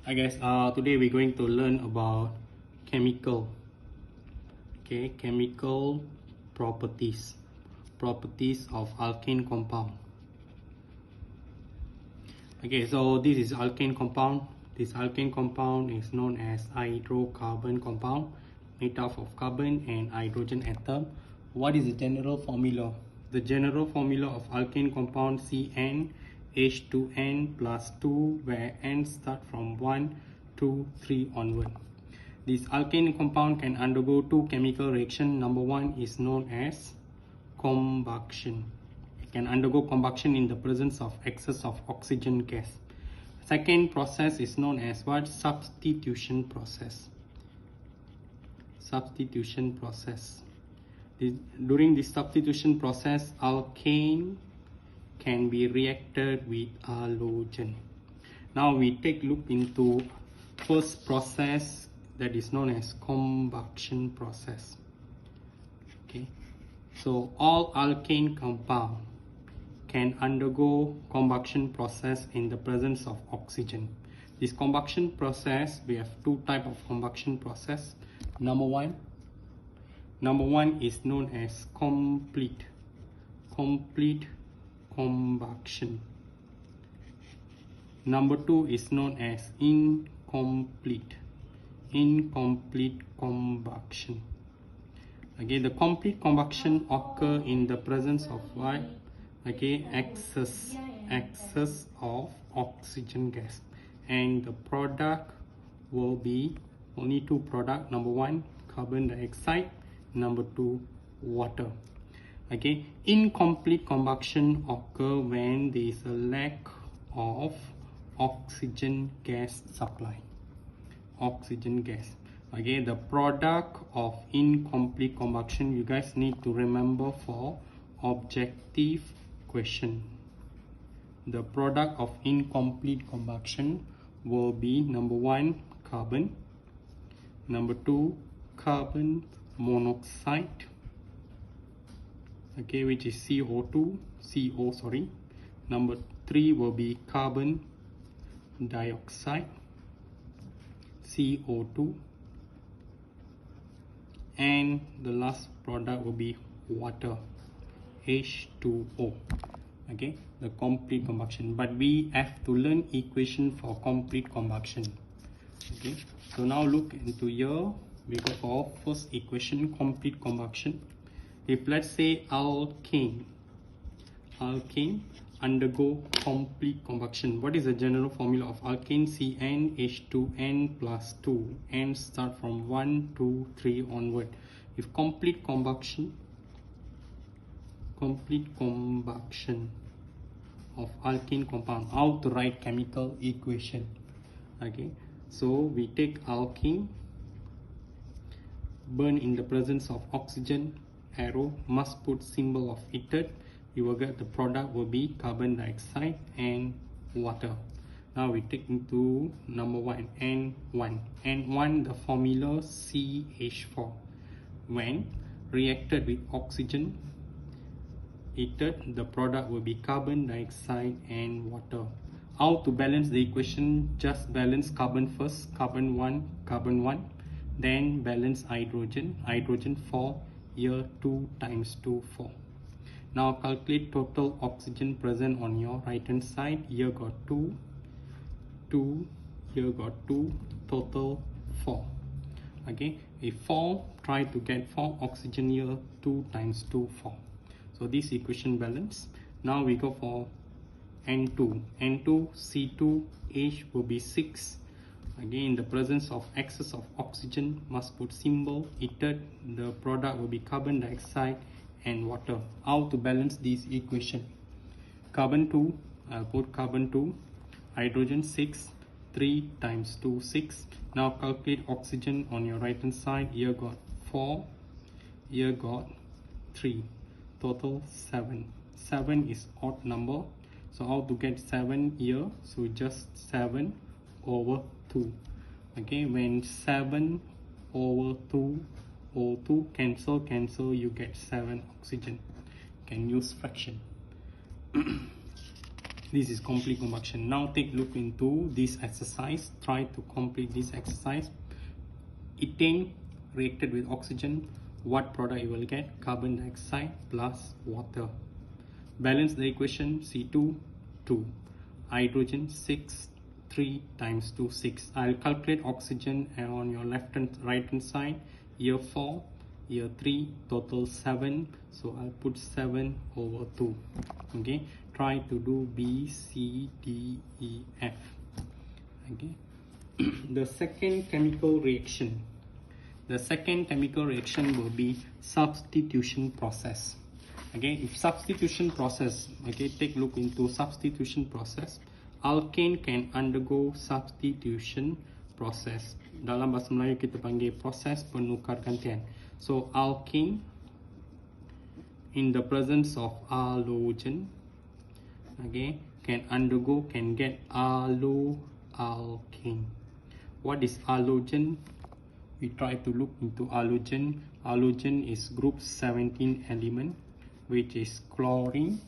Hi guys, today we're going to learn about chemical properties of alkane compound. So this is alkane compound. This alkane compound is known as hydrocarbon compound, made up of carbon and hydrogen atom. What is the general formula? The general formula of alkane compound CN H2N plus 2, where N start from 1, 2, 3 onward. This alkane compound can undergo two chemical reactions. Number one is known as combustion. It can undergo combustion in the presence of excess of oxygen gas. Second process is known as what? Substitution process. Substitution process. During the substitution process, alkane can be reacted with halogen. Now we take a look into first process, that is known as combustion process. So all alkane compound can undergo combustion process in the presence of oxygen. This combustion process, we have two types of combustion process. Number one is known as complete combustion. Number two is known as incomplete combustion. Okay, the complete combustion occur in the presence of what? Okay, excess of oxygen gas, and the product will be only two products. Number one, carbon dioxide. Number two, water. Okay, incomplete combustion occur when there is a lack of oxygen gas supply. Oxygen gas. Okay, the product of incomplete combustion, you guys need to remember for objective question. The product of incomplete combustion will be number one, carbon. Number two, carbon monoxide. Okay, which is CO. Number three will be carbon dioxide, CO2, and the last product will be water, H2O. Okay, the complete combustion, but we have to learn equation for complete combustion. Okay, so now look into here. We go for first equation, complete combustion. If let's say alkane undergo complete combustion, what is the general formula of alkane? CN H2N plus 2, N start from 1, 2, 3 onward. If complete combustion of alkane compound, how to write chemical equation? Okay, so we take alkene, burn in the presence of oxygen, arrow, must put symbol of heated. You will get the product will be carbon dioxide and water. Now we take into number one, N1, the formula CH4. When reacted with oxygen heated, the product will be carbon dioxide and water. How to balance the equation? Just balance carbon first, carbon 1, then balance hydrogen 4, here 2 times 2, 4. Now calculate total oxygen present on your right hand side. Here got 2, here got 2, total 4. Okay, if 4, try to get 4 oxygen here, 2 times 2, 4. So this equation balance. Now we go for N2, C2H will be 6. Again, in the presence of excess of oxygen, must put symbol heated. The product will be carbon dioxide and water. How to balance this equation? Carbon 2, I'll put carbon 2, hydrogen 6, 3 times 2, 6. Now calculate oxygen on your right hand side. Here got 4, here got 3, total 7. 7 is odd number, so how to get 7 here? So just 7 over 2. Okay, when 7 over 2 O2 cancel, you get 7 oxygen. Can use fraction. This is complete combustion. Now take a look into this exercise. Try to complete this exercise. Ethane reacted with oxygen. What product you will get? Carbon dioxide plus water. Balance the equation. C2 2, hydrogen 6, 3 times 2 6. I'll calculate oxygen on your left and right hand side. Here 4, here 3, total 7. So I'll put 7 over 2. Okay, try to do B, C, D, E, F. Okay. The second chemical reaction. The second chemical reaction will be substitution process. Okay, if substitution process, okay, take a look into substitution process. Alkane can undergo substitution process. Dalam bahasa Melayu kita panggil proses penukar gantian. So alkane in the presence of halogen, okay, can get alkane. What is halogen? We try to look into halogen. Halogen is group 17 element, which is chlorine,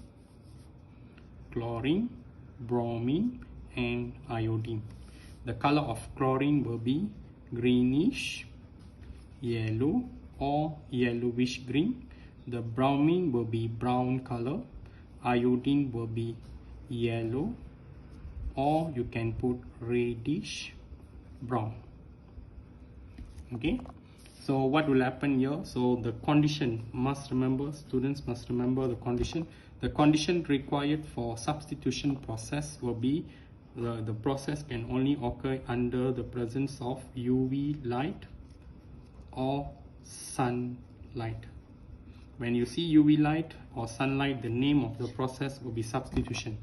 bromine, and iodine. The color of chlorine will be greenish yellow or yellowish green. The bromine will be brown color. Iodine will be yellow, or you can put reddish brown. Okay, so what will happen here? So the condition must remember, students must remember the condition. The condition required for substitution process will be the process can only occur under the presence of UV light or sunlight. When you see UV light or sunlight, the name of the process will be substitution.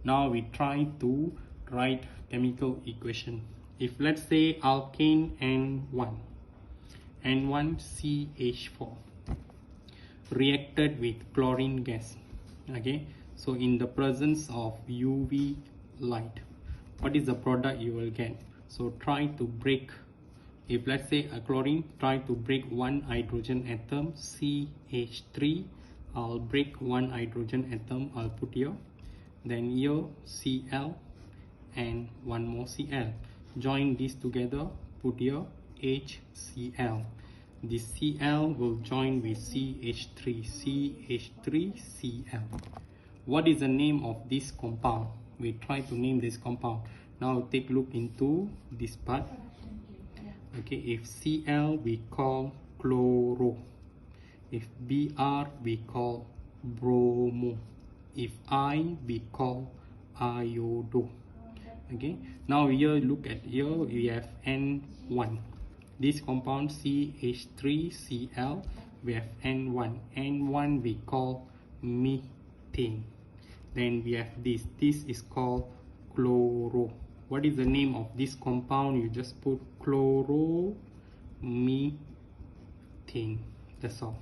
Now we try to write chemical equation. If let's say alkane N1CH4 reacted with chlorine gas. Okay, so in the presence of UV light, what is the product you will get? So try to break, if let's say a chlorine, try to break one hydrogen atom, CH3. I'll break one hydrogen atom, I'll put here, then here Cl and one more Cl. Join these together, put here HCl. This Cl will join with CH3, CH3Cl. What is the name of this compound? We try to name this compound. Now take a look into this part. Okay, if Cl we call chloro, if Br we call bromo, if I we call iodo. Okay, now here look at here we have N1. This compound CH3Cl, we have N1. N1 we call methane. Then we have this is called chloro. What is the name of this compound? You just put chloromethane. That's all.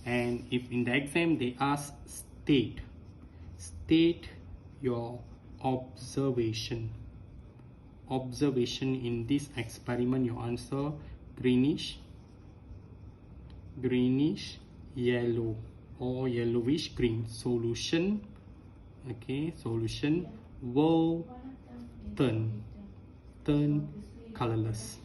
And if in the exam they ask state your observation in this experiment, your answer greenish yellow or yellowish green. Solution, okay, solution will turn colorless.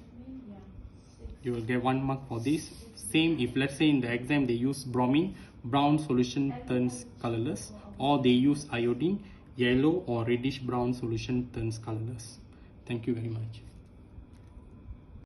You will get 1 mark for this. Same if let's say in the exam they use bromine, brown solution turns colorless, or they use iodine, yellow or reddish brown solution turns colorless. Thank you very much.